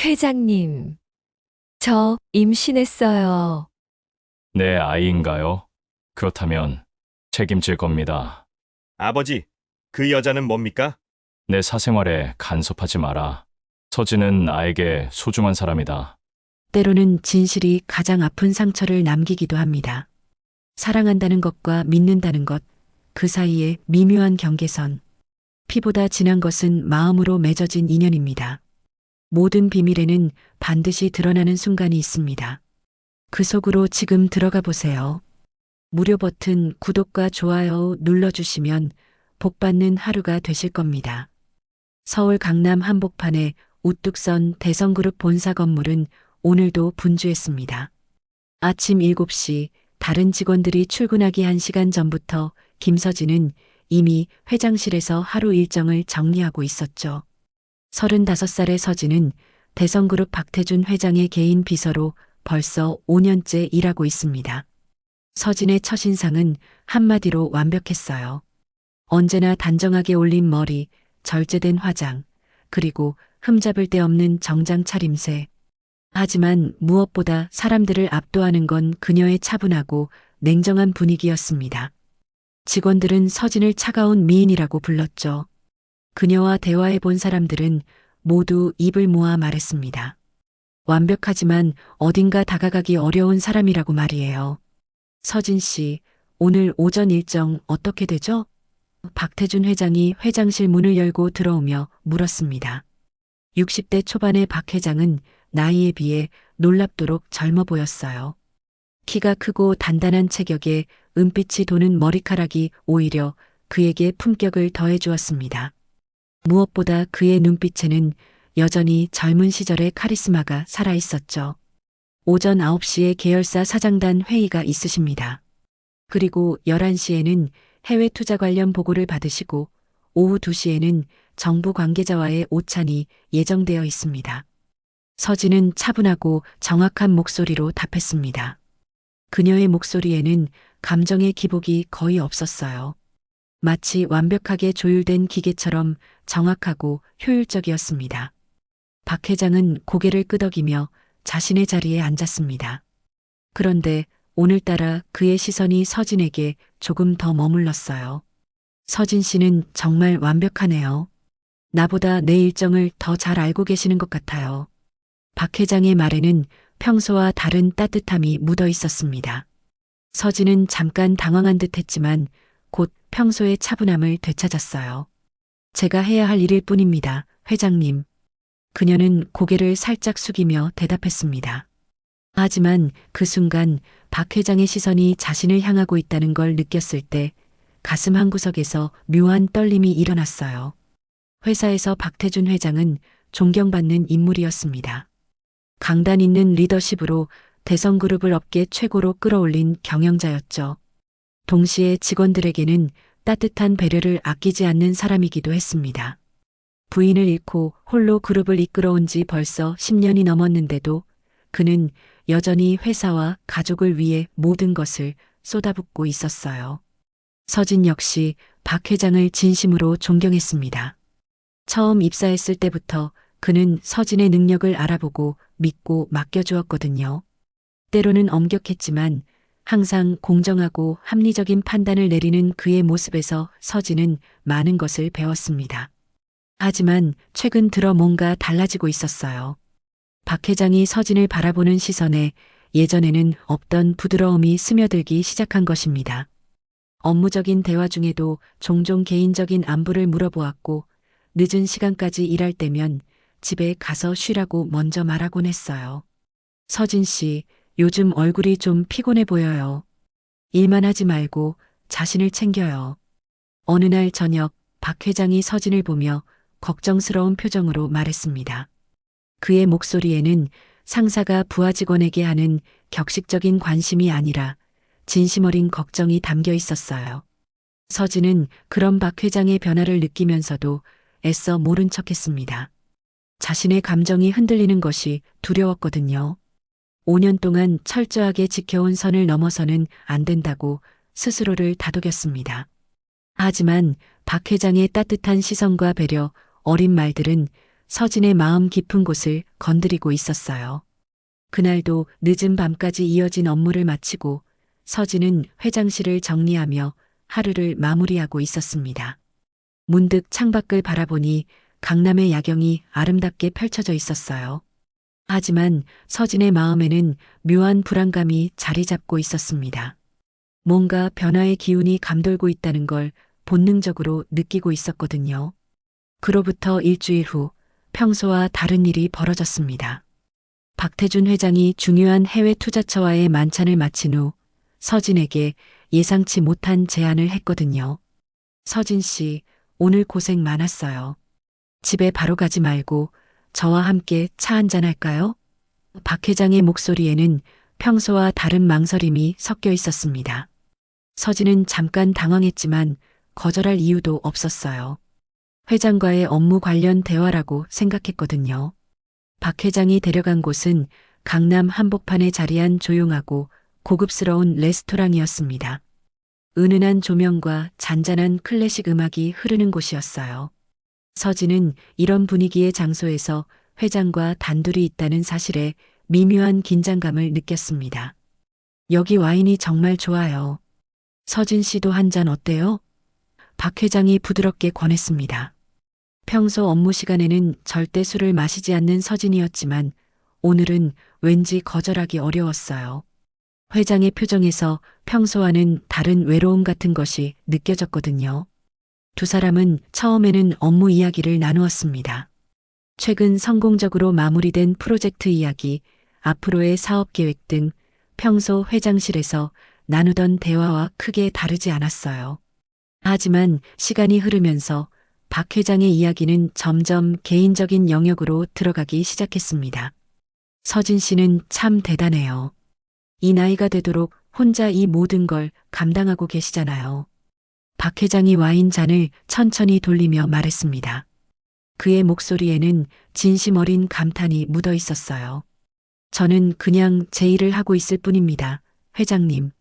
회장님, 저 임신했어요. 내 아이인가요? 그렇다면 책임질 겁니다. 아버지, 그 여자는 뭡니까? 내 사생활에 간섭하지 마라. 서진은 나에게 소중한 사람이다. 때로는 진실이 가장 아픈 상처를 남기기도 합니다. 사랑한다는 것과 믿는다는 것, 그 사이에 미묘한 경계선. 피보다 진한 것은 마음으로 맺어진 인연입니다. 모든 비밀에는 반드시 드러나는 순간이 있습니다. 그 속으로 지금 들어가 보세요. 무료 버튼 구독과 좋아요 눌러주시면 복 받는 하루가 되실 겁니다. 서울 강남 한복판에 우뚝 선 대성그룹 본사 건물은 오늘도 분주했습니다. 아침 7시 다른 직원들이 출근하기 1시간 전부터 김서진은 이미 회장실에서 하루 일정을 정리하고 있었죠. 35살의 서진은 대성그룹 박태준 회장의 개인 비서로 벌써 5년째 일하고 있습니다. 서진의 첫인상은 한마디로 완벽했어요. 언제나 단정하게 올린 머리, 절제된 화장, 그리고 흠잡을 데 없는 정장 차림새. 하지만 무엇보다 사람들을 압도하는 건 그녀의 차분하고 냉정한 분위기였습니다. 직원들은 서진을 차가운 미인이라고 불렀죠. 그녀와 대화해 본 사람들은 모두 입을 모아 말했습니다. 완벽하지만 어딘가 다가가기 어려운 사람이라고 말이에요. 서진 씨, 오늘 오전 일정 어떻게 되죠? 박태준 회장이 회장실 문을 열고 들어오며 물었습니다. 60대 초반의 박 회장은 나이에 비해 놀랍도록 젊어 보였어요. 키가 크고 단단한 체격에 은빛이 도는 머리카락이 오히려 그에게 품격을 더해 주었습니다. 무엇보다 그의 눈빛에는 여전히 젊은 시절의 카리스마가 살아 있었죠. 오전 9시에 계열사 사장단 회의가 있으십니다. 그리고 11시에는 해외 투자 관련 보고를 받으시고 오후 2시에는 정부 관계자와의 오찬이 예정되어 있습니다. 서진은 차분하고 정확한 목소리로 답했습니다. 그녀의 목소리에는 감정의 기복이 거의 없었어요. 마치 완벽하게 조율된 기계처럼 정확하고 효율적이었습니다. 박 회장은 고개를 끄덕이며 자신의 자리에 앉았습니다. 그런데 오늘따라 그의 시선이 서진에게 조금 더 머물렀어요. 서진 씨는 정말 완벽하네요. 나보다 내 일정을 더 잘 알고 계시는 것 같아요. 박 회장의 말에는 평소와 다른 따뜻함이 묻어 있었습니다. 서진은 잠깐 당황한 듯 했지만 곧 평소의 차분함을 되찾았어요. 제가 해야 할 일일 뿐입니다, 회장님. 그녀는 고개를 살짝 숙이며 대답했습니다. 하지만 그 순간 박 회장의 시선이 자신을 향하고 있다는 걸 느꼈을 때 가슴 한구석에서 묘한 떨림이 일어났어요. 회사에서 박태준 회장은 존경받는 인물이었습니다. 강단 있는 리더십으로 대성그룹을 업계 최고로 끌어올린 경영자였죠. 동시에 직원들에게는 따뜻한 배려를 아끼지 않는 사람이기도 했습니다. 부인을 잃고 홀로 그룹을 이끌어온 지 벌써 10년이 넘었는데도 그는 여전히 회사와 가족을 위해 모든 것을 쏟아붓고 있었어요. 서진 역시 박 회장을 진심으로 존경했습니다. 처음 입사했을 때부터 그는 서진의 능력을 알아보고 믿고 맡겨주었거든요. 때로는 엄격했지만 항상 공정하고 합리적인 판단을 내리는 그의 모습에서 서진은 많은 것을 배웠습니다. 하지만 최근 들어 뭔가 달라지고 있었어요. 박 회장이 서진을 바라보는 시선에 예전에는 없던 부드러움이 스며들기 시작한 것입니다. 업무적인 대화 중에도 종종 개인적인 안부를 물어보았고 늦은 시간까지 일할 때면 집에 가서 쉬라고 먼저 말하곤 했어요. 서진 씨, 요즘 얼굴이 좀 피곤해 보여요. 일만 하지 말고 자신을 챙겨요. 어느 날 저녁 박 회장이 서진을 보며 걱정스러운 표정으로 말했습니다. 그의 목소리에는 상사가 부하 직원에게 하는 격식적인 관심이 아니라 진심 어린 걱정이 담겨 있었어요. 서진은 그런 박 회장의 변화를 느끼면서도 애써 모른 척했습니다. 자신의 감정이 흔들리는 것이 두려웠거든요. 5년 동안 철저하게 지켜온 선을 넘어서는 안 된다고 스스로를 다독였습니다. 하지만 박 회장의 따뜻한 시선과 배려, 어린 말들은 서진의 마음 깊은 곳을 건드리고 있었어요. 그날도 늦은 밤까지 이어진 업무를 마치고 서진은 회장실을 정리하며 하루를 마무리하고 있었습니다. 문득 창밖을 바라보니 강남의 야경이 아름답게 펼쳐져 있었어요. 하지만 서진의 마음에는 묘한 불안감이 자리 잡고 있었습니다. 뭔가 변화의 기운이 감돌고 있다는 걸 본능적으로 느끼고 있었거든요. 그로부터 일주일 후 평소와 다른 일이 벌어졌습니다. 박태준 회장이 중요한 해외 투자처와의 만찬을 마친 후 서진에게 예상치 못한 제안을 했거든요. 서진 씨, 오늘 고생 많았어요. 집에 바로 가지 말고 저와 함께 차 한잔 할까요? 박 회장의 목소리에는 평소와 다른 망설임이 섞여 있었습니다. 서진은 잠깐 당황했지만 거절할 이유도 없었어요. 회장과의 업무 관련 대화라고 생각했거든요. 박 회장이 데려간 곳은 강남 한복판에 자리한 조용하고 고급스러운 레스토랑이었습니다. 은은한 조명과 잔잔한 클래식 음악이 흐르는 곳이었어요. 서진은 이런 분위기의 장소에서 회장과 단둘이 있다는 사실에 미묘한 긴장감을 느꼈습니다. 여기 와인이 정말 좋아요. 서진 씨도 한 잔 어때요? 박 회장이 부드럽게 권했습니다. 평소 업무 시간에는 절대 술을 마시지 않는 서진이었지만 오늘은 왠지 거절하기 어려웠어요. 회장의 표정에서 평소와는 다른 외로움 같은 것이 느껴졌거든요. 두 사람은 처음에는 업무 이야기를 나누었습니다. 최근 성공적으로 마무리된 프로젝트 이야기, 앞으로의 사업 계획 등 평소 회장실에서 나누던 대화와 크게 다르지 않았어요. 하지만 시간이 흐르면서 박 회장의 이야기는 점점 개인적인 영역으로 들어가기 시작했습니다. 서진 씨는 참 대단해요. 이 나이가 되도록 혼자 이 모든 걸 감당하고 계시잖아요. 박 회장이 와인 잔을 천천히 돌리며 말했습니다. 그의 목소리에는 진심 어린 감탄이 묻어 있었어요. 저는 그냥 제 일을 하고 있을 뿐입니다, 회장님.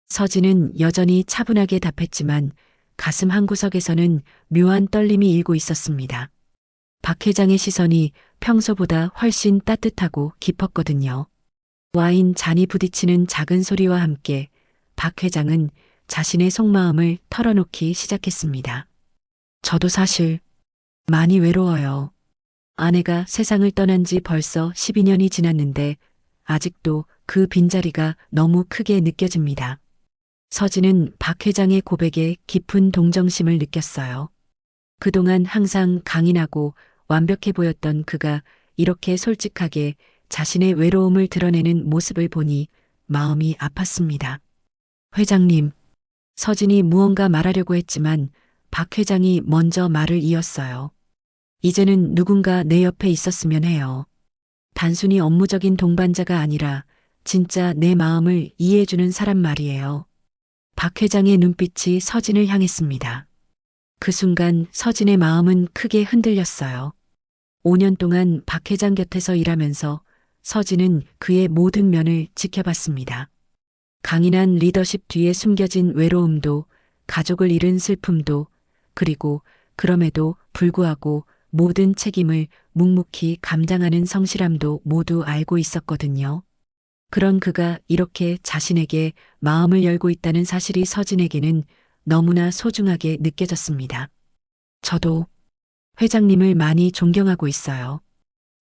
서진은 여전히 차분하게 답했지만 가슴 한구석에서는 묘한 떨림이 일고 있었습니다. 박 회장의 시선이 평소보다 훨씬 따뜻하고 깊었거든요. 와인 잔이 부딪히는 작은 소리와 함께 박 회장은 자신의 속마음을 털어놓기 시작했습니다. 저도 사실 많이 외로워요. 아내가 세상을 떠난 지 벌써 12년이 지났는데 아직도 그 빈자리가 너무 크게 느껴집니다. 서진은 박 회장의 고백에 깊은 동정심을 느꼈어요. 그동안 항상 강인하고 완벽해 보였던 그가 이렇게 솔직하게 자신의 외로움을 드러내는 모습을 보니 마음이 아팠습니다. 회장님, 서진이 무언가 말하려고 했지만 박 회장이 먼저 말을 이었어요. 이제는 누군가 내 옆에 있었으면 해요. 단순히 업무적인 동반자가 아니라 진짜 내 마음을 이해해주는 사람 말이에요. 박 회장의 눈빛이 서진을 향했습니다. 그 순간 서진의 마음은 크게 흔들렸어요. 5년 동안 박 회장 곁에서 일하면서 서진은 그의 모든 면을 지켜봤습니다. 강인한 리더십 뒤에 숨겨진 외로움도, 가족을 잃은 슬픔도, 그리고 그럼에도 불구하고 모든 책임을 묵묵히 감당하는 성실함도 모두 알고 있었거든요. 그런 그가 이렇게 자신에게 마음을 열고 있다는 사실이 서진에게는 너무나 소중하게 느껴졌습니다. 저도 회장님을 많이 존경하고 있어요.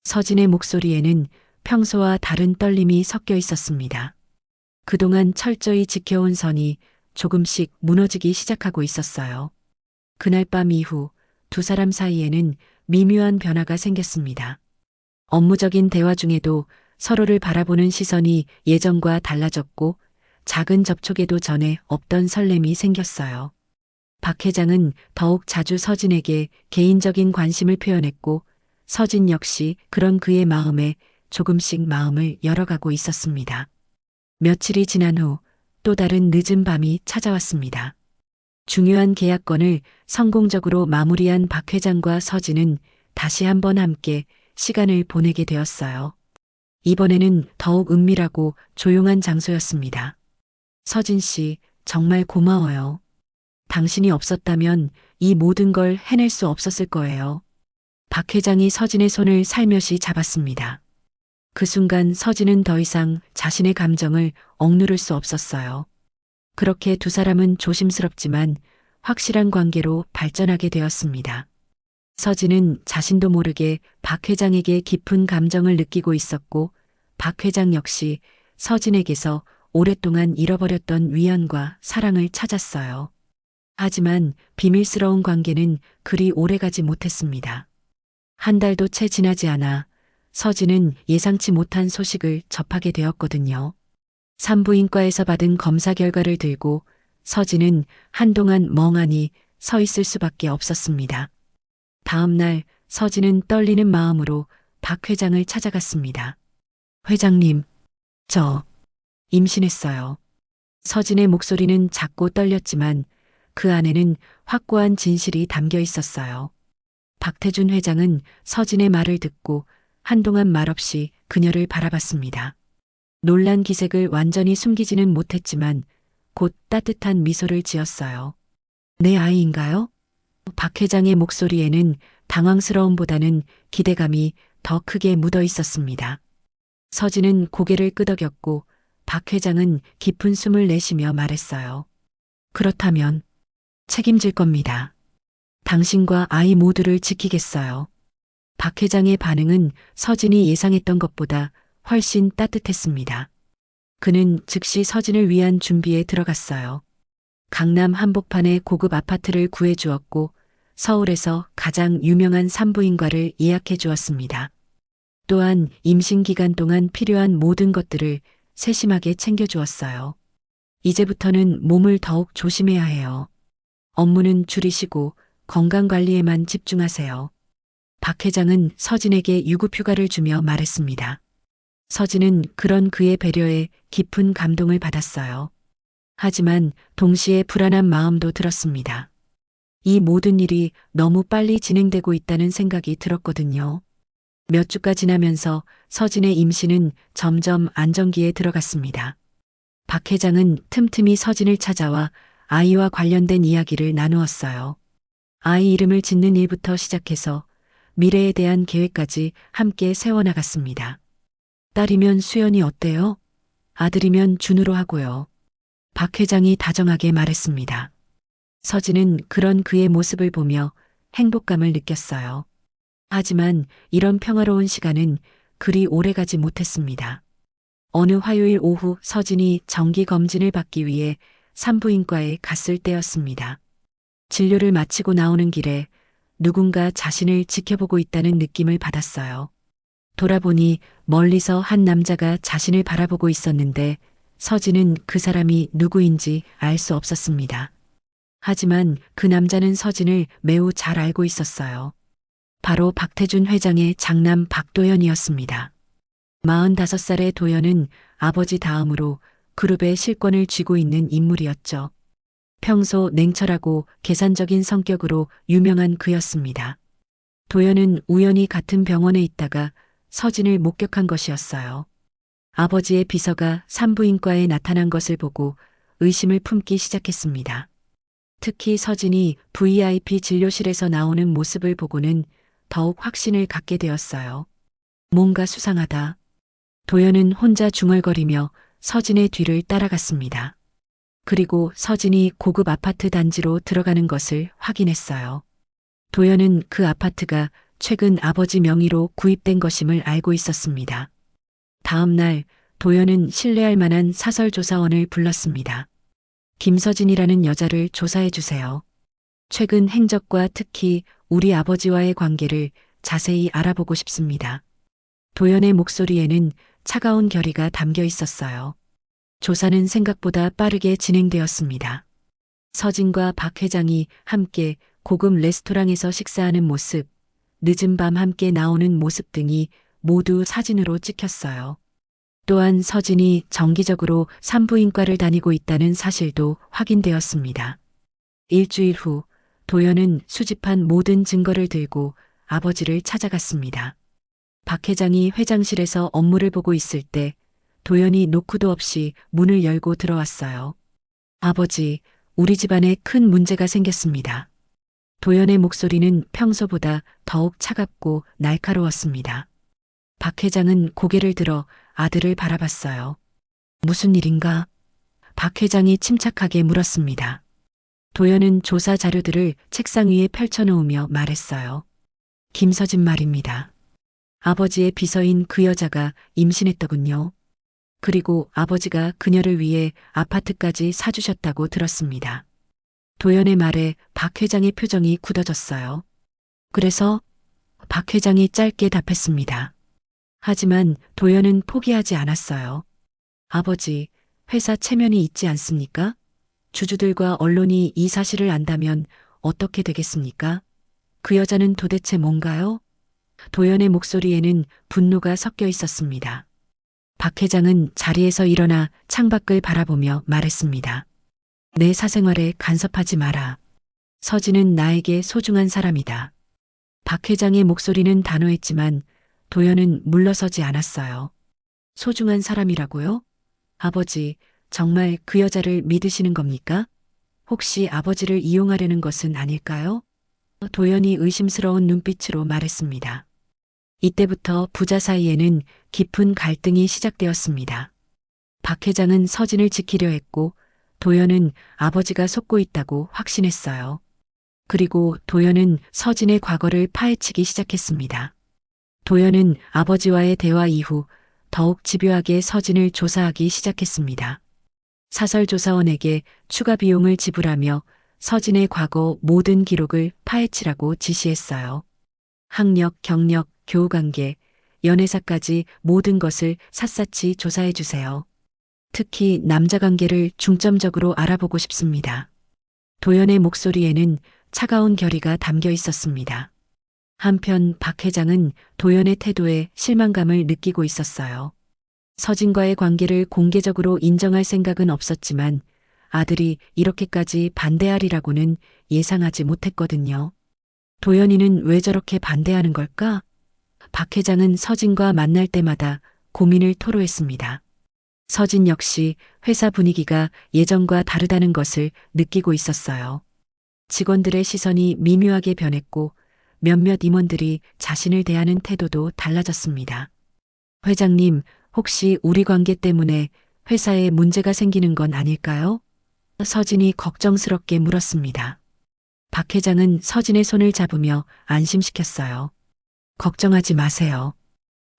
서진의 목소리에는 평소와 다른 떨림이 섞여 있었습니다. 그동안 철저히 지켜온 선이 조금씩 무너지기 시작하고 있었어요. 그날 밤 이후 두 사람 사이에는 미묘한 변화가 생겼습니다. 업무적인 대화 중에도 서로를 바라보는 시선이 예전과 달라졌고 작은 접촉에도 전에 없던 설렘이 생겼어요. 박 회장은 더욱 자주 서진에게 개인적인 관심을 표현했고 서진 역시 그런 그의 마음에 조금씩 마음을 열어가고 있었습니다. 며칠이 지난 후 또 다른 늦은 밤이 찾아왔습니다. 중요한 계약건을 성공적으로 마무리한 박 회장과 서진은 다시 한번 함께 시간을 보내게 되었어요. 이번에는 더욱 은밀하고 조용한 장소였습니다. 서진 씨, 정말 고마워요. 당신이 없었다면 이 모든 걸 해낼 수 없었을 거예요. 박 회장이 서진의 손을 살며시 잡았습니다. 그 순간 서진은 더 이상 자신의 감정을 억누를 수 없었어요. 그렇게 두 사람은 조심스럽지만 확실한 관계로 발전하게 되었습니다. 서진은 자신도 모르게 박 회장에게 깊은 감정을 느끼고 있었고 박 회장 역시 서진에게서 오랫동안 잃어버렸던 위안과 사랑을 찾았어요. 하지만 비밀스러운 관계는 그리 오래가지 못했습니다. 한 달도 채 지나지 않아 서진은 예상치 못한 소식을 접하게 되었거든요. 산부인과에서 받은 검사 결과를 들고 서진은 한동안 멍하니 서 있을 수밖에 없었습니다. 다음 날 서진은 떨리는 마음으로 박 회장을 찾아갔습니다. 회장님, 저 임신했어요. 서진의 목소리는 작고 떨렸지만 그 안에는 확고한 진실이 담겨 있었어요. 박태준 회장은 서진의 말을 듣고 한동안 말없이 그녀를 바라봤습니다. 놀란 기색을 완전히 숨기지는 못했지만 곧 따뜻한 미소를 지었어요. 내 아이인가요? 박 회장의 목소리에는 당황스러움보다는 기대감이 더 크게 묻어 있었습니다. 서진은 고개를 끄덕였고 박 회장은 깊은 숨을 내쉬며 말했어요. 그렇다면 책임질 겁니다. 당신과 아이 모두를 지키겠어요. 박 회장의 반응은 서진이 예상했던 것보다 훨씬 따뜻했습니다. 그는 즉시 서진을 위한 준비에 들어갔어요. 강남 한복판에 고급 아파트를 구해주었고 서울에서 가장 유명한 산부인과를 예약해 주었습니다. 또한 임신 기간 동안 필요한 모든 것들을 세심하게 챙겨주었어요. 이제부터는 몸을 더욱 조심해야 해요. 업무는 줄이시고 건강관리에만 집중하세요. 박 회장은 서진에게 유급휴가를 주며 말했습니다. 서진은 그런 그의 배려에 깊은 감동을 받았어요. 하지만 동시에 불안한 마음도 들었습니다. 이 모든 일이 너무 빨리 진행되고 있다는 생각이 들었거든요. 몇 주가 지나면서 서진의 임신은 점점 안정기에 들어갔습니다. 박 회장은 틈틈이 서진을 찾아와 아이와 관련된 이야기를 나누었어요. 아이 이름을 짓는 일부터 시작해서 미래에 대한 계획까지 함께 세워나갔습니다. 딸이면 수연이 어때요? 아들이면 준우로 하고요. 박 회장이 다정하게 말했습니다. 서진은 그런 그의 모습을 보며 행복감을 느꼈어요. 하지만 이런 평화로운 시간은 그리 오래가지 못했습니다. 어느 화요일 오후 서진이 정기 검진을 받기 위해 산부인과에 갔을 때였습니다. 진료를 마치고 나오는 길에 누군가 자신을 지켜보고 있다는 느낌을 받았어요. 돌아보니 멀리서 한 남자가 자신을 바라보고 있었는데 서진은 그 사람이 누구인지 알 수 없었습니다. 하지만 그 남자는 서진을 매우 잘 알고 있었어요. 바로 박태준 회장의 장남 박도연이었습니다. 45살의 도연은 아버지 다음으로 그룹의 실권을 쥐고 있는 인물이었죠. 평소 냉철하고 계산적인 성격으로 유명한 그였습니다. 도연은 우연히 같은 병원에 있다가 서진을 목격한 것이었어요. 아버지의 비서가 산부인과에 나타난 것을 보고 의심을 품기 시작했습니다. 특히 서진이 VIP 진료실에서 나오는 모습을 보고는 더욱 확신을 갖게 되었어요. 뭔가 수상하다. 도연은 혼자 중얼거리며 서진의 뒤를 따라갔습니다. 그리고 서진이 고급 아파트 단지로 들어가는 것을 확인했어요. 도연은 그 아파트가 최근 아버지 명의로 구입된 것임을 알고 있었습니다. 다음 날 도연은 신뢰할 만한 사설조사원을 불렀습니다. 김서진이라는 여자를 조사해 주세요. 최근 행적과 특히 우리 아버지와의 관계를 자세히 알아보고 싶습니다. 도연의 목소리에는 차가운 결의가 담겨 있었어요. 조사는 생각보다 빠르게 진행되었습니다. 서진과 박 회장이 함께 고급 레스토랑에서 식사하는 모습, 늦은 밤 함께 나오는 모습 등이 모두 사진으로 찍혔어요. 또한 서진이 정기적으로 산부인과를 다니고 있다는 사실도 확인되었습니다. 일주일 후 도연은 수집한 모든 증거를 들고 아버지를 찾아갔습니다. 박 회장이 회장실에서 업무를 보고 있을 때 도연이 노크도 없이 문을 열고 들어왔어요. 아버지, 우리 집안에 큰 문제가 생겼습니다. 도연의 목소리는 평소보다 더욱 차갑고 날카로웠습니다. 박 회장은 고개를 들어 아들을 바라봤어요. 무슨 일인가? 박 회장이 침착하게 물었습니다. 도연은 조사 자료들을 책상 위에 펼쳐놓으며 말했어요. 김서진 말입니다. 아버지의 비서인 그 여자가 임신했더군요. 그리고 아버지가 그녀를 위해 아파트까지 사주셨다고 들었습니다. 도연의 말에 박 회장의 표정이 굳어졌어요. 그래서 박 회장이 짧게 답했습니다. 하지만 도연은 포기하지 않았어요. 아버지, 회사 체면이 있지 않습니까? 주주들과 언론이 이 사실을 안다면 어떻게 되겠습니까? 그 여자는 도대체 뭔가요? 도연의 목소리에는 분노가 섞여 있었습니다. 박 회장은 자리에서 일어나 창밖을 바라보며 말했습니다. 내 사생활에 간섭하지 마라. 서진은 나에게 소중한 사람이다. 박 회장의 목소리는 단호했지만 도연은 물러서지 않았어요. 소중한 사람이라고요? 아버지, 정말 그 여자를 믿으시는 겁니까? 혹시 아버지를 이용하려는 것은 아닐까요? 도연이 의심스러운 눈빛으로 말했습니다. 이때부터 부자 사이에는 깊은 갈등이 시작되었습니다. 박 회장은 서진을 지키려 했고 도연은 아버지가 속고 있다고 확신했어요. 그리고 도연은 서진의 과거를 파헤치기 시작했습니다. 도연은 아버지와의 대화 이후 더욱 집요하게 서진을 조사하기 시작했습니다. 사설조사원에게 추가 비용을 지불하며 서진의 과거 모든 기록을 파헤치라고 지시했어요. 학력, 경력, 교우관계, 연애사까지 모든 것을 샅샅이 조사해 주세요. 특히 남자 관계를 중점적으로 알아보고 싶습니다. 도연의 목소리에는 차가운 결의가 담겨 있었습니다. 한편 박 회장은 도연의 태도에 실망감을 느끼고 있었어요. 서진과의 관계를 공개적으로 인정할 생각은 없었지만 아들이 이렇게까지 반대하리라고는 예상하지 못했거든요. 도연이는 왜 저렇게 반대하는 걸까? 박 회장은 서진과 만날 때마다 고민을 토로했습니다. 서진 역시 회사 분위기가 예전과 다르다는 것을 느끼고 있었어요. 직원들의 시선이 미묘하게 변했고 몇몇 임원들이 자신을 대하는 태도도 달라졌습니다. 회장님, 혹시 우리 관계 때문에 회사에 문제가 생기는 건 아닐까요? 서진이 걱정스럽게 물었습니다. 박 회장은 서진의 손을 잡으며 안심시켰어요. 걱정하지 마세요.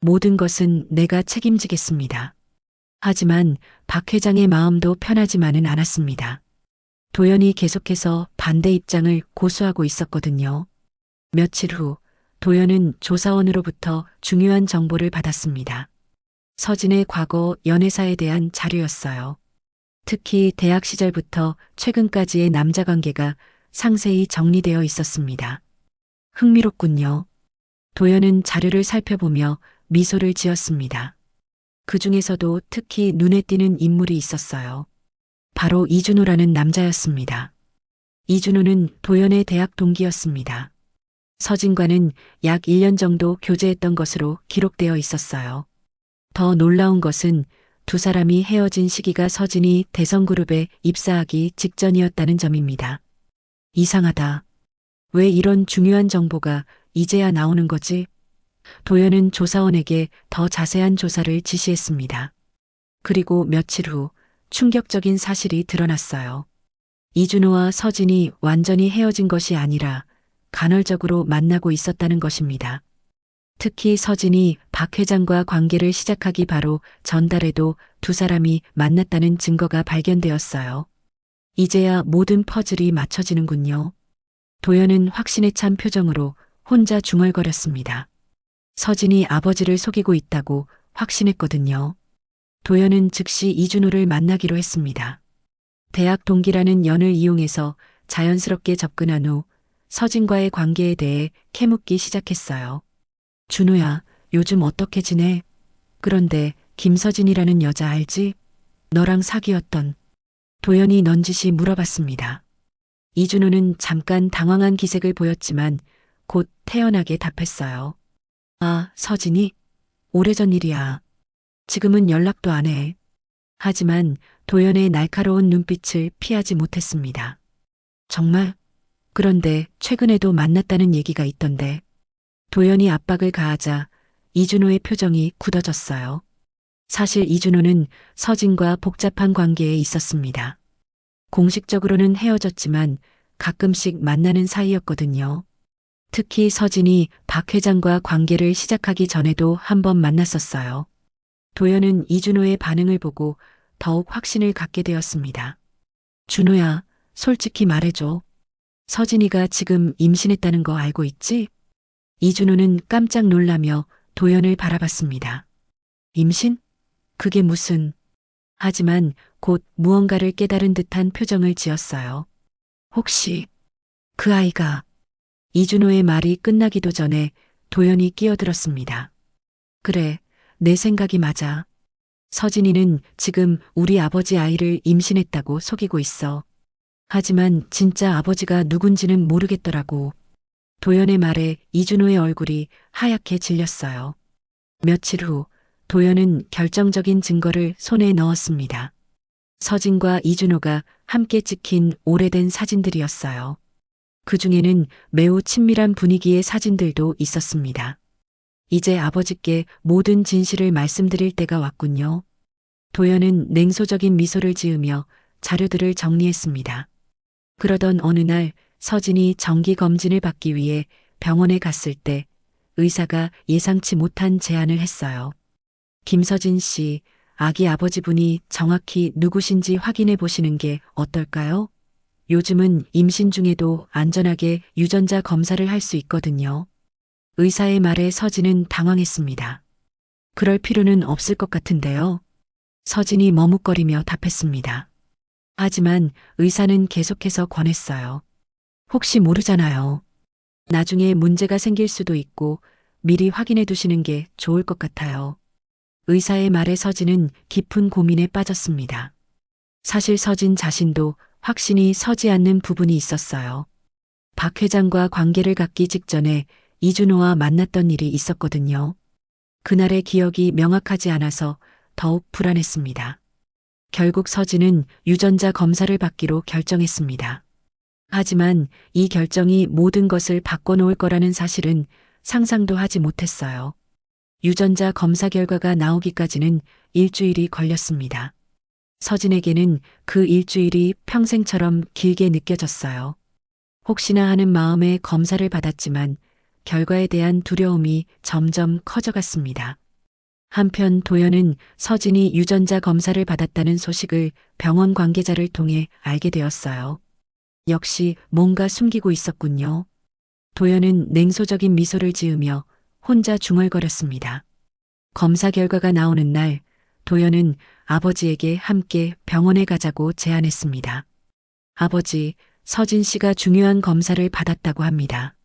모든 것은 내가 책임지겠습니다. 하지만 박 회장의 마음도 편하지만은 않았습니다. 도연이 계속해서 반대 입장을 고수하고 있었거든요. 며칠 후 도연은 조사원으로부터 중요한 정보를 받았습니다. 서진의 과거 연애사에 대한 자료였어요. 특히 대학 시절부터 최근까지의 남자 관계가 상세히 정리되어 있었습니다. 흥미롭군요. 도연은 자료를 살펴보며 미소를 지었습니다. 그 중에서도 특히 눈에 띄는 인물이 있었어요. 바로 이준호라는 남자였습니다. 이준호는 도연의 대학 동기였습니다. 서진과는 약 1년 정도 교제했던 것으로 기록되어 있었어요. 더 놀라운 것은 두 사람이 헤어진 시기가 서진이 대성그룹에 입사하기 직전이었다는 점입니다. 이상하다. 왜 이런 중요한 정보가 이제야 나오는 거지? 도연은 조사원에게 더 자세한 조사를 지시했습니다. 그리고 며칠 후 충격적인 사실이 드러났어요. 이준호와 서진이 완전히 헤어진 것이 아니라 간헐적으로 만나고 있었다는 것입니다. 특히 서진이 박 회장과 관계를 시작하기 바로 전달에도 두 사람이 만났다는 증거가 발견되었어요. 이제야 모든 퍼즐이 맞춰지는군요. 도연은 확신에 찬 표정으로 혼자 중얼거렸습니다. 서진이 아버지를 속이고 있다고 확신했거든요. 도연은 즉시 이준호를 만나기로 했습니다. 대학 동기라는 연을 이용해서 자연스럽게 접근한 후 서진과의 관계에 대해 캐묻기 시작했어요. 준호야, 요즘 어떻게 지내? 그런데 김서진이라는 여자 알지? 너랑 사귀었던. 도연이 넌지시 물어봤습니다. 이준호는 잠깐 당황한 기색을 보였지만 곧 태연하게 답했어요. 아, 서진이? 오래전 일이야. 지금은 연락도 안 해. 하지만 도연의 날카로운 눈빛을 피하지 못했습니다. 정말? 그런데 최근에도 만났다는 얘기가 있던데. 도연이 압박을 가하자 이준호의 표정이 굳어졌어요. 사실 이준호는 서진과 복잡한 관계에 있었습니다. 공식적으로는 헤어졌지만 가끔씩 만나는 사이였거든요. 특히 서진이 박 회장과 관계를 시작하기 전에도 한 번 만났었어요. 도연은 이준호의 반응을 보고 더욱 확신을 갖게 되었습니다. 준호야, 솔직히 말해줘. 서진이가 지금 임신했다는 거 알고 있지? 이준호는 깜짝 놀라며 도연을 바라봤습니다. 임신? 그게 무슨... 하지만 곧 무언가를 깨달은 듯한 표정을 지었어요. 혹시 그 아이가... 이준호의 말이 끝나기도 전에 도연이 끼어들었습니다. 그래, 내 생각이 맞아. 서진이는 지금 우리 아버지 아이를 임신했다고 속이고 있어. 하지만 진짜 아버지가 누군지는 모르겠더라고. 도연의 말에 이준호의 얼굴이 하얗게 질렸어요. 며칠 후 도연은 결정적인 증거를 손에 넣었습니다. 서진과 이준호가 함께 찍힌 오래된 사진들이었어요. 그 중에는 매우 친밀한 분위기의 사진들도 있었습니다. 이제 아버지께 모든 진실을 말씀드릴 때가 왔군요. 도연은 냉소적인 미소를 지으며 자료들을 정리했습니다. 그러던 어느 날 서진이 정기 검진을 받기 위해 병원에 갔을 때 의사가 예상치 못한 제안을 했어요. 김서진 씨, 아기 아버지분이 정확히 누구신지 확인해 보시는 게 어떨까요? 요즘은 임신 중에도 안전하게 유전자 검사를 할 수 있거든요. 의사의 말에 서진은 당황했습니다. 그럴 필요는 없을 것 같은데요. 서진이 머뭇거리며 답했습니다. 하지만 의사는 계속해서 권했어요. 혹시 모르잖아요. 나중에 문제가 생길 수도 있고 미리 확인해 두시는 게 좋을 것 같아요. 의사의 말에 서진은 깊은 고민에 빠졌습니다. 사실 서진 자신도 확신이 서지 않는 부분이 있었어요. 박 회장과 관계를 갖기 직전에 이준호와 만났던 일이 있었거든요. 그날의 기억이 명확하지 않아서 더욱 불안했습니다. 결국 서진은 유전자 검사를 받기로 결정했습니다. 하지만 이 결정이 모든 것을 바꿔놓을 거라는 사실은 상상도 하지 못했어요. 유전자 검사 결과가 나오기까지는 일주일이 걸렸습니다. 서진에게는 그 일주일이 평생처럼 길게 느껴졌어요. 혹시나 하는 마음에 검사를 받았지만 결과에 대한 두려움이 점점 커져갔습니다. 한편 도연은 서진이 유전자 검사를 받았다는 소식을 병원 관계자를 통해 알게 되었어요. 역시 뭔가 숨기고 있었군요. 도연은 냉소적인 미소를 지으며 혼자 중얼거렸습니다. 검사 결과가 나오는 날 도연은 아버지에게 함께 병원에 가자고 제안했습니다. 아버지, 서진 씨가 중요한 검사를 받았다고 합니다.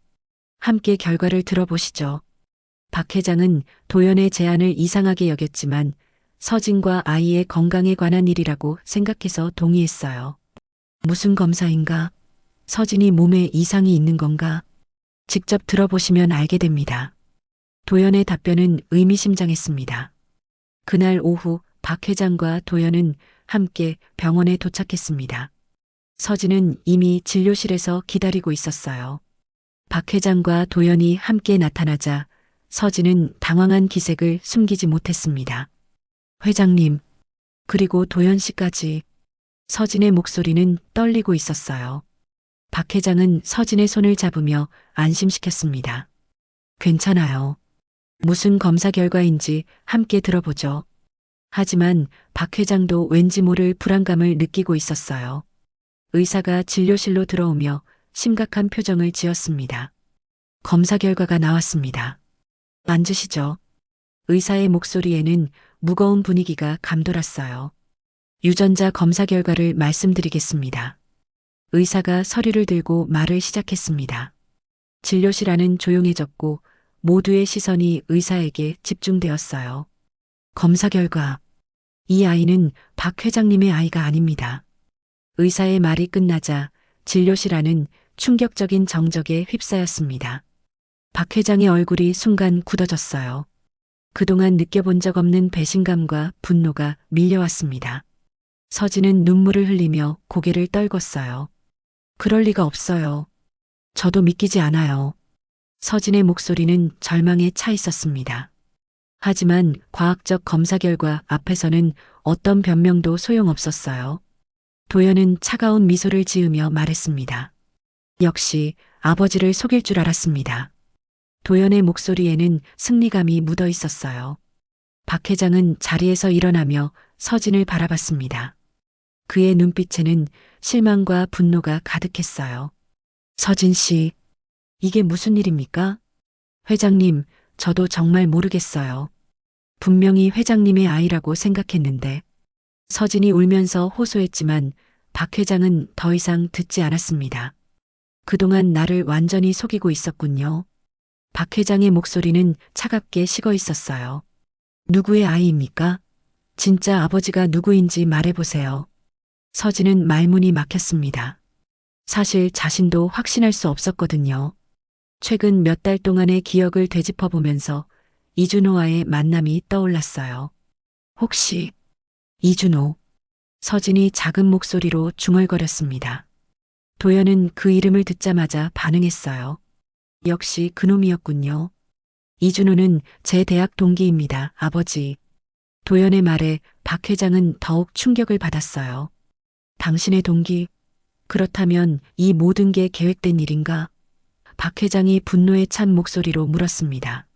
함께 결과를 들어보시죠. 박 회장은 도연의 제안을 이상하게 여겼지만 서진과 아이의 건강에 관한 일이라고 생각해서 동의했어요. 무슨 검사인가? 서진이 몸에 이상이 있는 건가? 직접 들어보시면 알게 됩니다. 도연의 답변은 의미심장했습니다. 그날 오후 박 회장과 도연은 함께 병원에 도착했습니다. 서진은 이미 진료실에서 기다리고 있었어요. 박 회장과 도연이 함께 나타나자 서진은 당황한 기색을 숨기지 못했습니다. 회장님, 그리고 도연 씨까지. 서진의 목소리는 떨리고 있었어요. 박 회장은 서진의 손을 잡으며 안심시켰습니다. 괜찮아요. 무슨 검사 결과인지 함께 들어보죠. 하지만 박 회장도 왠지 모를 불안감을 느끼고 있었어요. 의사가 진료실로 들어오며 심각한 표정을 지었습니다. 검사 결과가 나왔습니다. 앉으시죠. 의사의 목소리에는 무거운 분위기가 감돌았어요. 유전자 검사 결과를 말씀드리겠습니다. 의사가 서류를 들고 말을 시작했습니다. 진료실 안은 조용해졌고 모두의 시선이 의사에게 집중되었어요. 검사 결과. 이 아이는 박 회장님의 아이가 아닙니다. 의사의 말이 끝나자 진료실 안은 충격적인 정적에 휩싸였습니다. 박 회장의 얼굴이 순간 굳어졌어요. 그동안 느껴본 적 없는 배신감과 분노가 밀려왔습니다. 서진은 눈물을 흘리며 고개를 떨궜어요. 그럴 리가 없어요. 저도 믿기지 않아요. 서진의 목소리는 절망에 차 있었습니다. 하지만 과학적 검사 결과 앞에서는 어떤 변명도 소용없었어요. 도연은 차가운 미소를 지으며 말했습니다. 역시 아버지를 속일 줄 알았습니다. 도연의 목소리에는 승리감이 묻어 있었어요. 박 회장은 자리에서 일어나며 서진을 바라봤습니다. 그의 눈빛에는 실망과 분노가 가득했어요. 서진 씨, 이게 무슨 일입니까? 회장님, 저도 정말 모르겠어요. 분명히 회장님의 아이라고 생각했는데. 서진이 울면서 호소했지만 박 회장은 더 이상 듣지 않았습니다. 그동안 나를 완전히 속이고 있었군요. 박 회장의 목소리는 차갑게 식어 있었어요. 누구의 아이입니까? 진짜 아버지가 누구인지 말해보세요. 서진은 말문이 막혔습니다. 사실 자신도 확신할 수 없었거든요. 최근 몇 달 동안의 기억을 되짚어보면서 이준호와의 만남이 떠올랐어요. 혹시 이준호? 서진이 작은 목소리로 중얼거렸습니다. 도연은 그 이름을 듣자마자 반응했어요. 역시 그놈이었군요. 이준호는 제 대학 동기입니다, 아버지. 도연의 말에 박 회장은 더욱 충격을 받았어요. 당신의 동기? 그렇다면 이 모든 게 계획된 일인가? 박 회장이 분노에 찬 목소리로 물었습니다.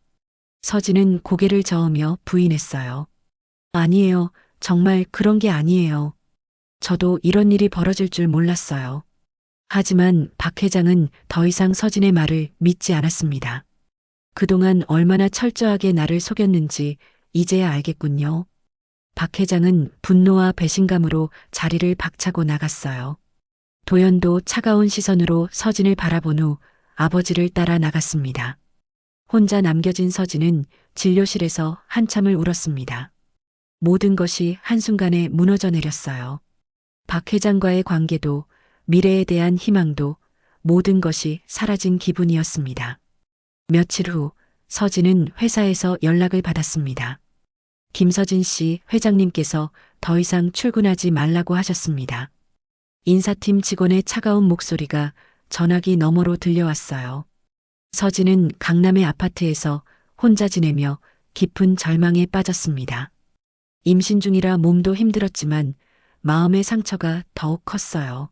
서진은 고개를 저으며 부인했어요. 아니에요. 정말 그런 게 아니에요. 저도 이런 일이 벌어질 줄 몰랐어요. 하지만 박 회장은 더 이상 서진의 말을 믿지 않았습니다. 그동안 얼마나 철저하게 나를 속였는지 이제야 알겠군요. 박 회장은 분노와 배신감으로 자리를 박차고 나갔어요. 도연도 차가운 시선으로 서진을 바라본 후 아버지를 따라 나갔습니다. 혼자 남겨진 서진은 진료실에서 한참을 울었습니다. 모든 것이 한순간에 무너져 내렸어요. 박 회장과의 관계도 미래에 대한 희망도 모든 것이 사라진 기분이었습니다. 며칠 후 서진은 회사에서 연락을 받았습니다. 김서진 씨 회장님께서 더 이상 출근하지 말라고 하셨습니다. 인사팀 직원의 차가운 목소리가 전화기 너머로 들려왔어요. 서진은 강남의 아파트에서 혼자 지내며 깊은 절망에 빠졌습니다. 임신 중이라 몸도 힘들었지만 마음의 상처가 더욱 컸어요.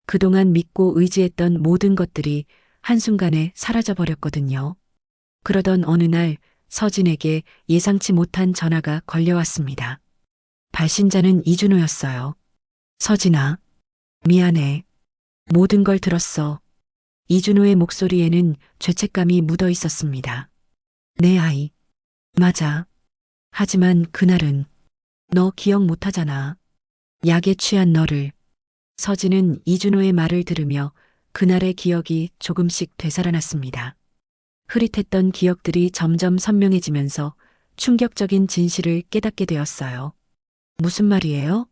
그동안 믿고 의지했던 모든 것들이 한순간에 사라져버렸거든요. 그러던 어느 날 서진에게 예상치 못한 전화가 걸려왔습니다. 발신자는 이준호였어요. 서진아, 미안해. 모든 걸 들었어. 이준호의 목소리에는 죄책감이 묻어 있었습니다. 내 아이. 맞아. 하지만 그날은 너 기억 못하잖아. 약에 취한 너를. 서진은 이준호의 말을 들으며 그날의 기억이 조금씩 되살아났습니다. 흐릿했던 기억들이 점점 선명해지면서 충격적인 진실을 깨닫게 되었어요. 무슨 말이에요?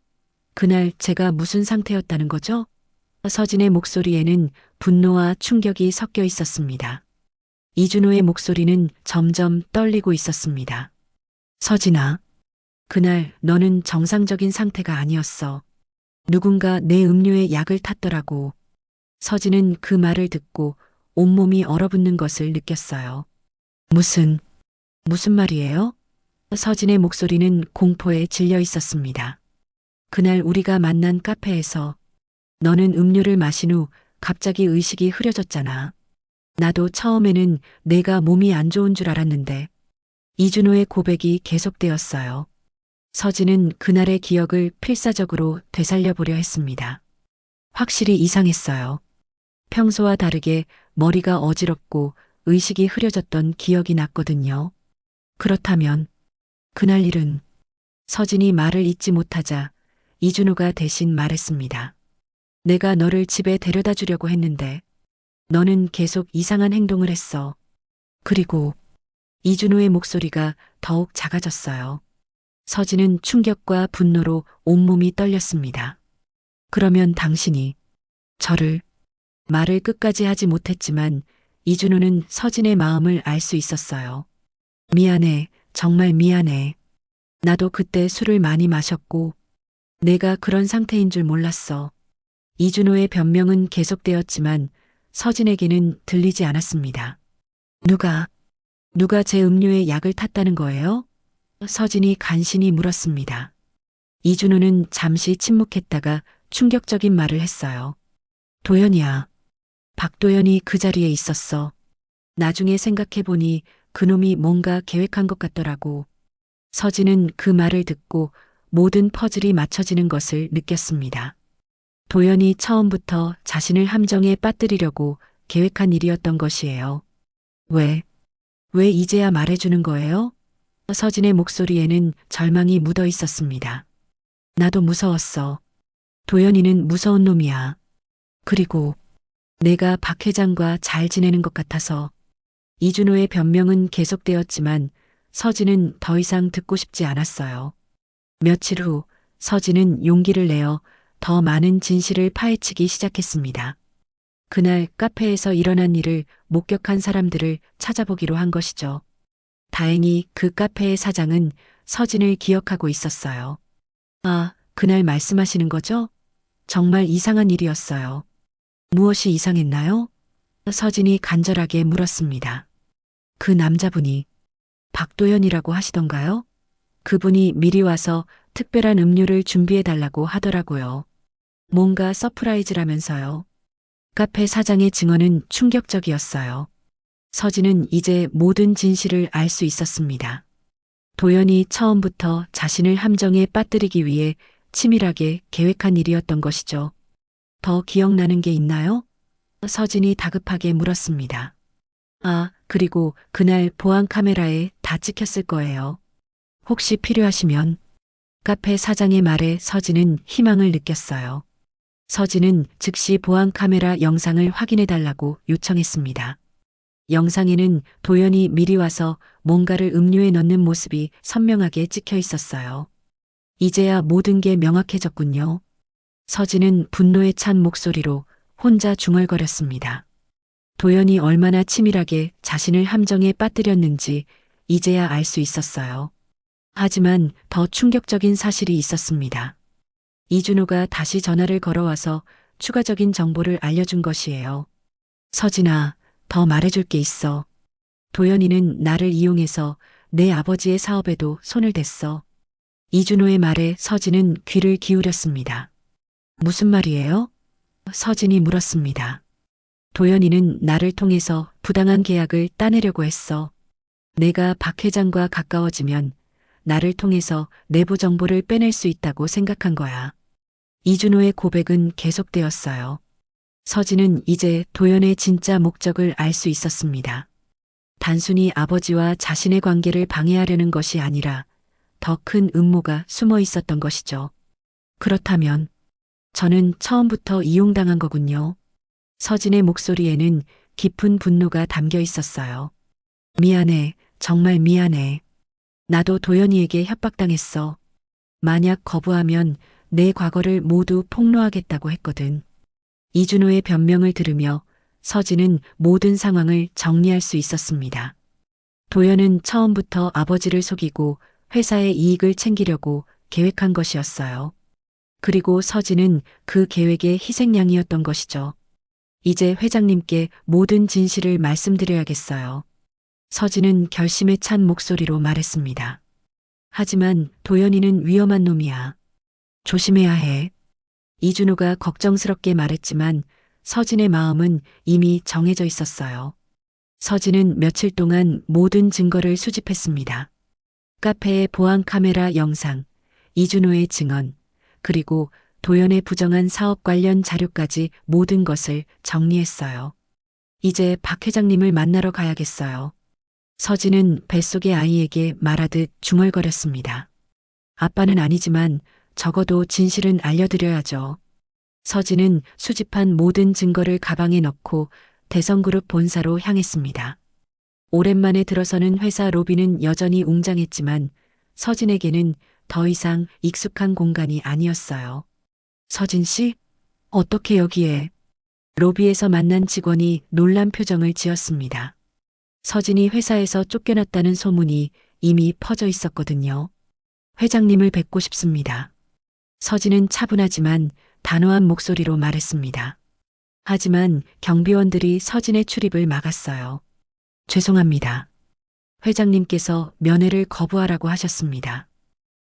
그날 제가 무슨 상태였다는 거죠? 서진의 목소리에는 분노와 충격이 섞여 있었습니다. 이준호의 목소리는 점점 떨리고 있었습니다. 서진아, 그날 너는 정상적인 상태가 아니었어. 누군가 내 음료에 약을 탔더라고. 서진은 그 말을 듣고 온몸이 얼어붙는 것을 느꼈어요. 무슨 말이에요? 서진의 목소리는 공포에 질려 있었습니다. 그날 우리가 만난 카페에서 너는 음료를 마신 후 갑자기 의식이 흐려졌잖아. 나도 처음에는 내가 몸이 안 좋은 줄 알았는데 이준호의 고백이 계속되었어요. 서진은 그날의 기억을 필사적으로 되살려보려 했습니다. 확실히 이상했어요. 평소와 다르게 머리가 어지럽고 의식이 흐려졌던 기억이 났거든요. 그렇다면 그날 일은 서진이 말을 잇지 못하자 이준호가 대신 말했습니다. 내가 너를 집에 데려다 주려고 했는데 너는 계속 이상한 행동을 했어. 그리고 이준호의 목소리가 더욱 작아졌어요. 서진은 충격과 분노로 온몸이 떨렸습니다. 그러면 당신이 저를 말을 끝까지 하지 못했지만 이준호는 서진의 마음을 알 수 있었어요. 미안해, 정말 미안해. 나도 그때 술을 많이 마셨고 내가 그런 상태인 줄 몰랐어. 이준호의 변명은 계속되었지만 서진에게는 들리지 않았습니다. 누가 제 음료에 약을 탔다는 거예요? 서진이 간신히 물었습니다. 이준호는 잠시 침묵했다가 충격적인 말을 했어요. 도연이야. 박도연이 그 자리에 있었어. 나중에 생각해보니 그놈이 뭔가 계획한 것 같더라고. 서진은 그 말을 듣고 모든 퍼즐이 맞춰지는 것을 느꼈습니다. 도연이 처음부터 자신을 함정에 빠뜨리려고 계획한 일이었던 것이에요. 왜 이제야 말해주는 거예요? 서진의 목소리에는 절망이 묻어 있었습니다. 나도 무서웠어. 도연이는 무서운 놈이야. 그리고 내가 박 회장과 잘 지내는 것 같아서. 이준호의 변명은 계속되었지만 서진은 더 이상 듣고 싶지 않았어요. 며칠 후 서진은 용기를 내어 더 많은 진실을 파헤치기 시작했습니다. 그날 카페에서 일어난 일을 목격한 사람들을 찾아보기로 한 것이죠. 다행히 그 카페의 사장은 서진을 기억하고 있었어요. 아, 그날 말씀하시는 거죠? 정말 이상한 일이었어요. 무엇이 이상했나요? 서진이 간절하게 물었습니다. 그 남자분이 박도연이라고 하시던가요? 그분이 미리 와서 특별한 음료를 준비해달라고 하더라고요. 뭔가 서프라이즈라면서요. 카페 사장의 증언은 충격적이었어요. 서진은 이제 모든 진실을 알 수 있었습니다. 도연이 처음부터 자신을 함정에 빠뜨리기 위해 치밀하게 계획한 일이었던 것이죠. 더 기억나는 게 있나요? 서진이 다급하게 물었습니다. 아, 그리고 그날 보안 카메라에 다 찍혔을 거예요. 혹시 필요하시면. 카페 사장의 말에 서진은 희망을 느꼈어요. 서진은 즉시 보안 카메라 영상을 확인해 달라고 요청했습니다. 영상에는 도연이 미리 와서 뭔가를 음료에 넣는 모습이 선명하게 찍혀 있었어요. 이제야 모든 게 명확해졌군요. 서진은 분노에 찬 목소리로 혼자 중얼거렸습니다. 도연이 얼마나 치밀하게 자신을 함정에 빠뜨렸는지 이제야 알 수 있었어요. 하지만 더 충격적인 사실이 있었습니다. 이준호가 다시 전화를 걸어와서 추가적인 정보를 알려준 것이에요. 서진아, 더 말해줄 게 있어. 도연이는 나를 이용해서 내 아버지의 사업에도 손을 댔어. 이준호의 말에 서진은 귀를 기울였습니다. 무슨 말이에요? 서진이 물었습니다. 도연이는 나를 통해서 부당한 계약을 따내려고 했어. 내가 박 회장과 가까워지면 나를 통해서 내부 정보를 빼낼 수 있다고 생각한 거야. 이준호의 고백은 계속되었어요. 서진은 이제 도연의 진짜 목적을 알 수 있었습니다. 단순히 아버지와 자신의 관계를 방해하려는 것이 아니라 더 큰 음모가 숨어 있었던 것이죠. 그렇다면 저는 처음부터 이용당한 거군요. 서진의 목소리에는 깊은 분노가 담겨 있었어요. 미안해, 정말 미안해. 나도 도연이에게 협박당했어. 만약 거부하면 내 과거를 모두 폭로하겠다고 했거든. 이준호의 변명을 들으며 서진은 모든 상황을 정리할 수 있었습니다. 도연은 처음부터 아버지를 속이고 회사의 이익을 챙기려고 계획한 것이었어요. 그리고 서진은 그 계획의 희생양이었던 것이죠. 이제 회장님께 모든 진실을 말씀드려야겠어요. 서진은 결심에 찬 목소리로 말했습니다. 하지만 도연이는 위험한 놈이야. 조심해야 해. 이준호가 걱정스럽게 말했지만 서진의 마음은 이미 정해져 있었어요. 서진은 며칠 동안 모든 증거를 수집했습니다. 카페의 보안 카메라 영상, 이준호의 증언, 그리고 도연의 부정한 사업 관련 자료까지 모든 것을 정리했어요. 이제 박 회장님을 만나러 가야겠어요. 서진은 뱃속의 아이에게 말하듯 중얼거렸습니다. 아빠는 아니지만 적어도 진실은 알려드려야죠. 서진은 수집한 모든 증거를 가방에 넣고 대성그룹 본사로 향했습니다. 오랜만에 들어서는 회사 로비는 여전히 웅장했지만 서진에게는 더 이상 익숙한 공간이 아니었어요. 서진 씨? 어떻게 여기에? 로비에서 만난 직원이 놀란 표정을 지었습니다. 서진이 회사에서 쫓겨났다는 소문이 이미 퍼져 있었거든요. 회장님을 뵙고 싶습니다. 서진은 차분하지만 단호한 목소리로 말했습니다. 하지만 경비원들이 서진의 출입을 막았어요. 죄송합니다. 회장님께서 면회를 거부하라고 하셨습니다.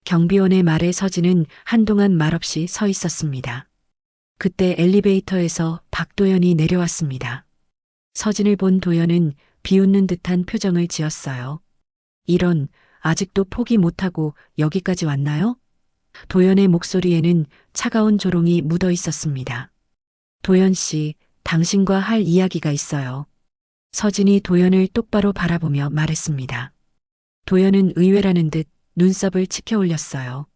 경비원의 말에 서진은 한동안 말없이 서 있었습니다. 그때 엘리베이터에서 박도연이 내려왔습니다. 서진을 본 도연은 비웃는 듯한 표정을 지었어요. 이런, 아직도 포기 못하고 여기까지 왔나요? 도연의 목소리에는 차가운 조롱이 묻어 있었습니다. 도연 씨, 당신과 할 이야기가 있어요. 서진이 도연을 똑바로 바라보며 말했습니다. 도연은 의외라는 듯 눈썹을 치켜 올렸어요.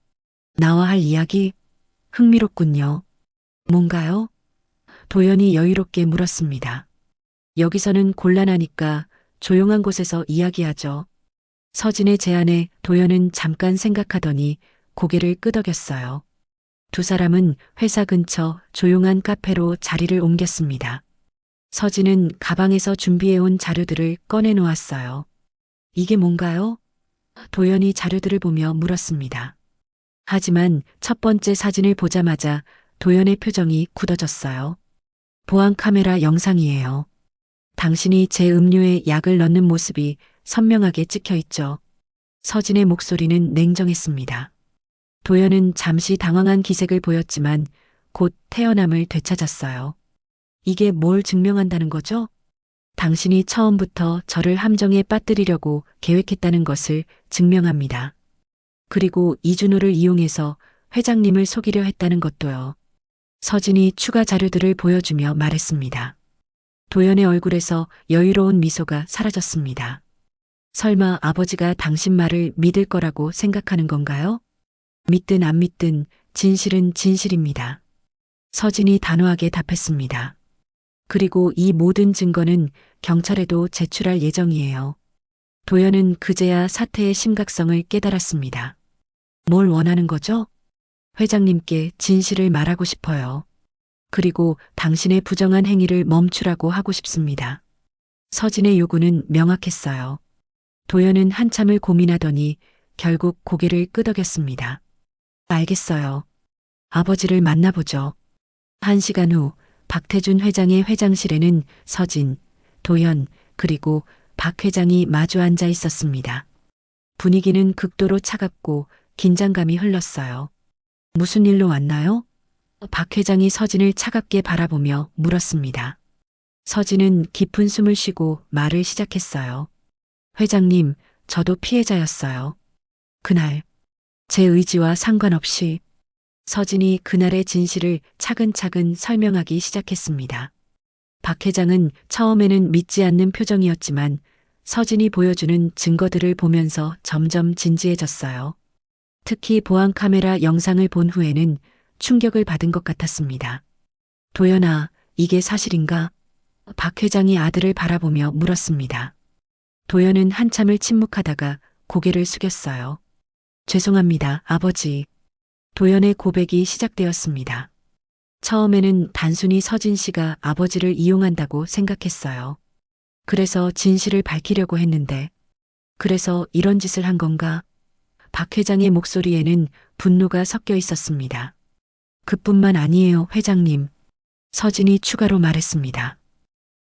나와 할 이야기? 흥미롭군요. 뭔가요? 도연이 여유롭게 물었습니다. 여기서는 곤란하니까 조용한 곳에서 이야기하죠. 서진의 제안에 도연은 잠깐 생각하더니 고개를 끄덕였어요. 두 사람은 회사 근처 조용한 카페로 자리를 옮겼습니다. 서진은 가방에서 준비해온 자료들을 꺼내 놓았어요. 이게 뭔가요? 도연이 자료들을 보며 물었습니다. 하지만 첫 번째 사진을 보자마자 도연의 표정이 굳어졌어요. 보안 카메라 영상이에요. 당신이 제 음료에 약을 넣는 모습이 선명하게 찍혀 있죠. 서진의 목소리는 냉정했습니다. 도연은 잠시 당황한 기색을 보였지만 곧 태연함을 되찾았어요. 이게 뭘 증명한다는 거죠? 당신이 처음부터 저를 함정에 빠뜨리려고 계획했다는 것을 증명합니다. 그리고 이준호를 이용해서 회장님을 속이려 했다는 것도요. 서진이 추가 자료들을 보여주며 말했습니다. 도연의 얼굴에서 여유로운 미소가 사라졌습니다. 설마 아버지가 당신 말을 믿을 거라고 생각하는 건가요? 믿든 안 믿든 진실은 진실입니다. 서진이 단호하게 답했습니다. 그리고 이 모든 증거는 경찰에도 제출할 예정이에요. 도연은 그제야 사태의 심각성을 깨달았습니다. 뭘 원하는 거죠? 회장님께 진실을 말하고 싶어요. 그리고 당신의 부정한 행위를 멈추라고 하고 싶습니다. 서진의 요구는 명확했어요. 도연은 한참을 고민하더니 결국 고개를 끄덕였습니다. 알겠어요. 아버지를 만나보죠. 1시간 후 박태준 회장의 회장실에는 서진, 도연, 그리고 박 회장이 마주 앉아 있었습니다. 분위기는 극도로 차갑고 긴장감이 흘렀어요. 무슨 일로 왔나요? 박 회장이 서진을 차갑게 바라보며 물었습니다. 서진은 깊은 숨을 쉬고 말을 시작했어요. 회장님, 저도 피해자였어요. 그날, 제 의지와 상관없이 서진이 그날의 진실을 차근차근 설명하기 시작했습니다. 박 회장은 처음에는 믿지 않는 표정이었지만 서진이 보여주는 증거들을 보면서 점점 진지해졌어요. 특히 보안 카메라 영상을 본 후에는 충격을 받은 것 같았습니다. 도연아, 이게 사실인가? 박 회장이 아들을 바라보며 물었습니다. 도연은 한참을 침묵하다가 고개를 숙였어요. 죄송합니다, 아버지. 도연의 고백이 시작되었습니다. 처음에는 단순히 서진 씨가 아버지를 이용한다고 생각했어요. 그래서 진실을 밝히려고 했는데, 그래서 이런 짓을 한 건가? 박 회장의 목소리에는 분노가 섞여 있었습니다. 그뿐만 아니에요, 회장님. 서진이 추가로 말했습니다.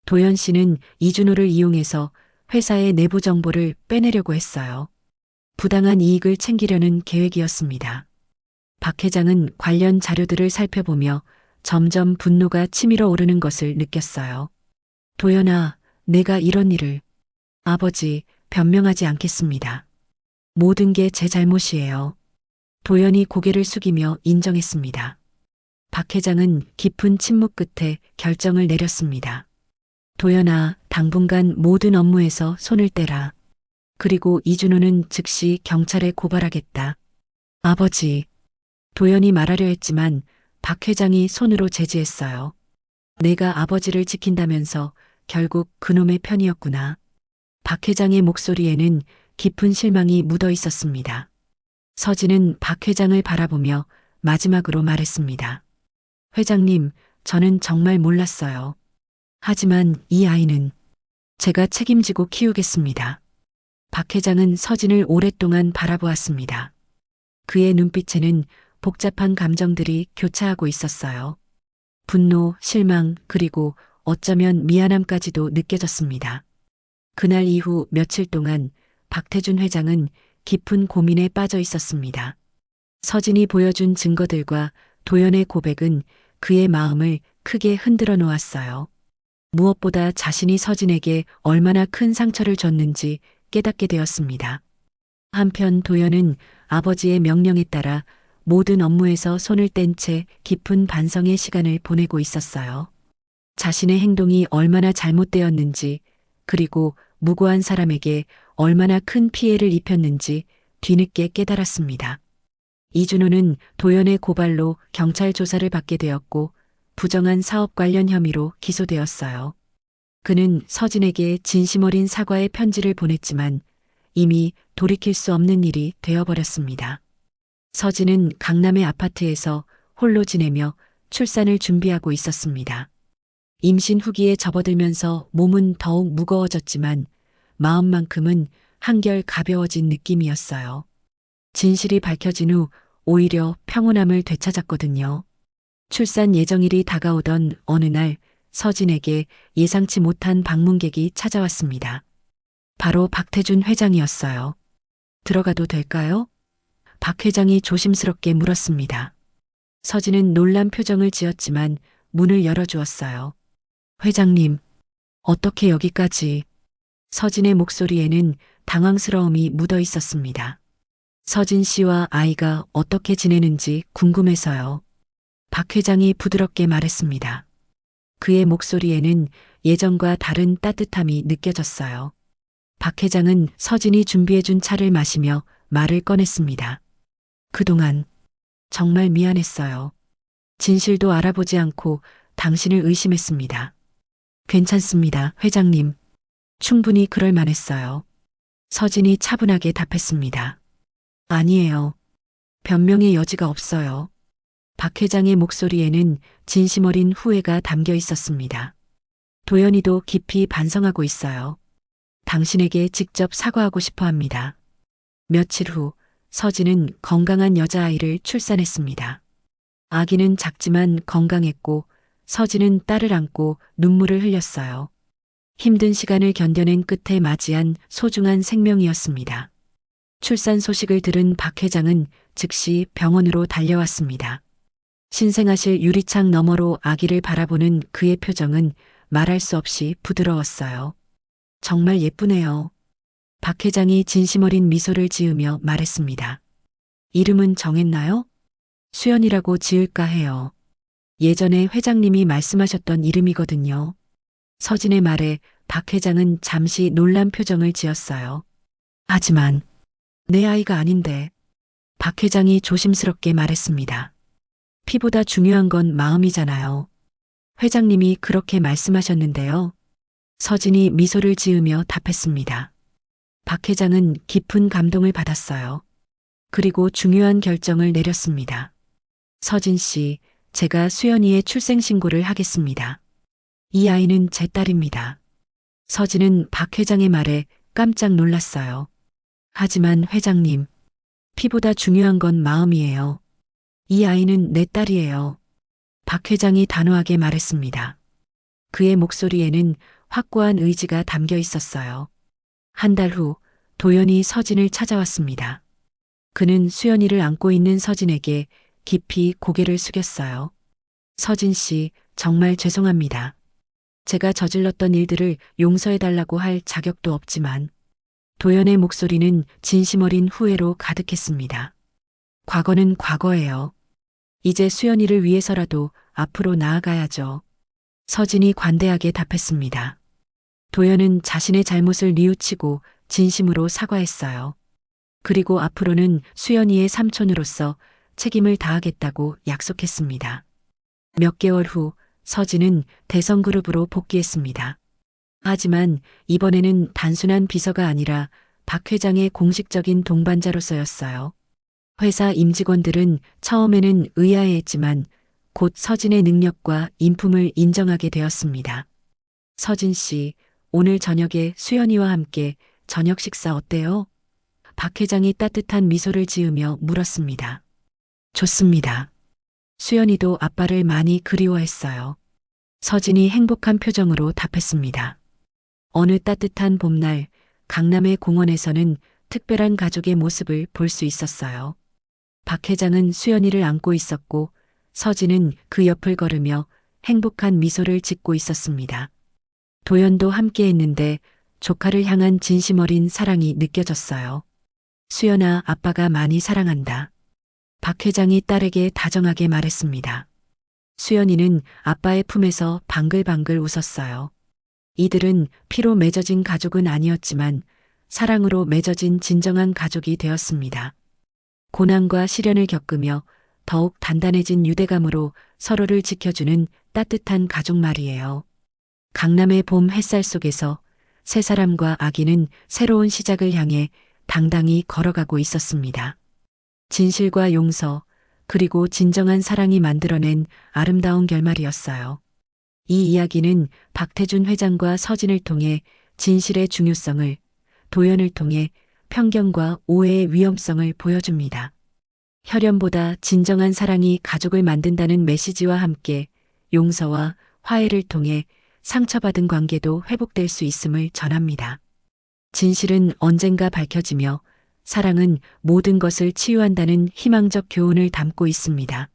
도연 씨는 이준호를 이용해서 회사의 내부 정보를 빼내려고 했어요. 부당한 이익을 챙기려는 계획이었습니다. 박 회장은 관련 자료들을 살펴보며 점점 분노가 치밀어 오르는 것을 느꼈어요. 도연아, 내가 이런 일을. 아버지, 변명하지 않겠습니다. 모든 게 제 잘못이에요. 도연이 고개를 숙이며 인정했습니다. 박 회장은 깊은 침묵 끝에 결정을 내렸습니다. 도연아, 당분간 모든 업무에서 손을 떼라. 그리고 이준호는 즉시 경찰에 고발하겠다. 아버지. 도연이 말하려 했지만 박 회장이 손으로 제지했어요. 내가 아버지를 지킨다면서 결국 그놈의 편이었구나. 박 회장의 목소리에는 깊은 실망이 묻어 있었습니다. 서진은 박 회장을 바라보며 마지막으로 말했습니다. 회장님, 저는 정말 몰랐어요. 하지만 이 아이는 제가 책임지고 키우겠습니다. 박 회장은 서진을 오랫동안 바라보았습니다. 그의 눈빛에는 복잡한 감정들이 교차하고 있었어요. 분노, 실망, 그리고 어쩌면 미안함까지도 느껴졌습니다. 그날 이후 며칠 동안 박태준 회장은 깊은 고민에 빠져 있었습니다. 서진이 보여준 증거들과 도연의 고백은 그의 마음을 크게 흔들어 놓았어요. 무엇보다 자신이 서진에게 얼마나 큰 상처를 줬는지 깨닫게 되었습니다. 한편 도연은 아버지의 명령에 따라 모든 업무에서 손을 뗀 채 깊은 반성의 시간을 보내고 있었어요. 자신의 행동이 얼마나 잘못되었는지, 그리고 무고한 사람에게 얼마나 큰 피해를 입혔는지 뒤늦게 깨달았습니다. 이준호는 도연의 고발로 경찰 조사를 받게 되었고 부정한 사업 관련 혐의로 기소되었어요. 그는 서진에게 진심 어린 사과의 편지를 보냈지만 이미 돌이킬 수 없는 일이 되어버렸습니다. 서진은 강남의 아파트에서 홀로 지내며 출산을 준비하고 있었습니다. 임신 후기에 접어들면서 몸은 더욱 무거워졌지만 마음만큼은 한결 가벼워진 느낌이었어요. 진실이 밝혀진 후 오히려 평온함을 되찾았거든요. 출산 예정일이 다가오던 어느 날 서진에게 예상치 못한 방문객이 찾아왔습니다. 바로 박태준 회장이었어요. 들어가도 될까요? 박 회장이 조심스럽게 물었습니다. 서진은 놀란 표정을 지었지만 문을 열어주었어요. 회장님, 어떻게 여기까지? 서진의 목소리에는 당황스러움이 묻어 있었습니다. 서진 씨와 아이가 어떻게 지내는지 궁금해서요. 박 회장이 부드럽게 말했습니다. 그의 목소리에는 예전과 다른 따뜻함이 느껴졌어요. 박 회장은 서진이 준비해준 차를 마시며 말을 꺼냈습니다. 그동안 정말 미안했어요. 진실도 알아보지 않고 당신을 의심했습니다. 괜찮습니다, 회장님. 충분히 그럴 만했어요. 서진이 차분하게 답했습니다. 아니에요. 변명의 여지가 없어요. 박 회장의 목소리에는 진심 어린 후회가 담겨 있었습니다. 도연이도 깊이 반성하고 있어요. 당신에게 직접 사과하고 싶어 합니다. 며칠 후 서진은 건강한 여자아이를 출산했습니다. 아기는 작지만 건강했고 서진은 딸을 안고 눈물을 흘렸어요. 힘든 시간을 견뎌낸 끝에 맞이한 소중한 생명이었습니다. 출산 소식을 들은 박 회장은 즉시 병원으로 달려왔습니다. 신생아실 유리창 너머로 아기를 바라보는 그의 표정은 말할 수 없이 부드러웠어요. 정말 예쁘네요. 박 회장이 진심 어린 미소를 지으며 말했습니다. 이름은 정했나요? 수연이라고 지을까 해요. 예전에 회장님이 말씀하셨던 이름이거든요. 서진의 말에 박 회장은 잠시 놀란 표정을 지었어요. 하지만 내 아이가 아닌데. 박 회장이 조심스럽게 말했습니다. 피보다 중요한 건 마음이잖아요. 회장님이 그렇게 말씀하셨는데요. 서진이 미소를 지으며 답했습니다. 박 회장은 깊은 감동을 받았어요. 그리고 중요한 결정을 내렸습니다. 서진 씨, 제가 수연이의 출생신고를 하겠습니다. 이 아이는 제 딸입니다. 서진은 박 회장의 말에 깜짝 놀랐어요. 하지만 회장님, 피보다 중요한 건 마음이에요. 이 아이는 내 딸이에요. 박 회장이 단호하게 말했습니다. 그의 목소리에는 확고한 의지가 담겨 있었어요. 한 달 후 도연이 서진을 찾아왔습니다. 그는 수연이를 안고 있는 서진에게 깊이 고개를 숙였어요. 서진 씨, 정말 죄송합니다. 제가 저질렀던 일들을 용서해달라고 할 자격도 없지만 도연의 목소리는 진심 어린 후회로 가득했습니다. 과거는 과거예요. 이제 수연이를 위해서라도 앞으로 나아가야죠. 서진이 관대하게 답했습니다. 도연은 자신의 잘못을 뉘우치고 진심으로 사과했어요. 그리고 앞으로는 수연이의 삼촌으로서 책임을 다하겠다고 약속했습니다. 몇 개월 후 서진은 대성그룹으로 복귀했습니다. 하지만 이번에는 단순한 비서가 아니라 박 회장의 공식적인 동반자로서였어요. 회사 임직원들은 처음에는 의아해했지만 곧 서진의 능력과 인품을 인정하게 되었습니다. 서진 씨, 오늘 저녁에 수연이와 함께 저녁 식사 어때요? 박 회장이 따뜻한 미소를 지으며 물었습니다. 좋습니다. 수연이도 아빠를 많이 그리워했어요. 서진이 행복한 표정으로 답했습니다. 어느 따뜻한 봄날 강남의 공원에서는 특별한 가족의 모습을 볼 수 있었어요. 박 회장은 수연이를 안고 있었고 서진은 그 옆을 걸으며 행복한 미소를 짓고 있었습니다. 도연도 함께 했는데 조카를 향한 진심 어린 사랑이 느껴졌어요. 수연아, 아빠가 많이 사랑한다. 박 회장이 딸에게 다정하게 말했습니다. 수연이는 아빠의 품에서 방글방글 웃었어요. 이들은 피로 맺어진 가족은 아니었지만 사랑으로 맺어진 진정한 가족이 되었습니다. 고난과 시련을 겪으며 더욱 단단해진 유대감으로 서로를 지켜주는 따뜻한 가족 말이에요. 강남의 봄 햇살 속에서 세 사람과 아기는 새로운 시작을 향해 당당히 걸어가고 있었습니다. 진실과 용서, 그리고 진정한 사랑이 만들어낸 아름다운 결말이었어요. 이 이야기는 박태준 회장과 서진을 통해 진실의 중요성을, 도연을 통해 편견과 오해의 위험성을 보여줍니다. 혈연보다 진정한 사랑이 가족을 만든다는 메시지와 함께 용서와 화해를 통해 상처받은 관계도 회복될 수 있음을 전합니다. 진실은 언젠가 밝혀지며 사랑은 모든 것을 치유한다는 희망적 교훈을 담고 있습니다.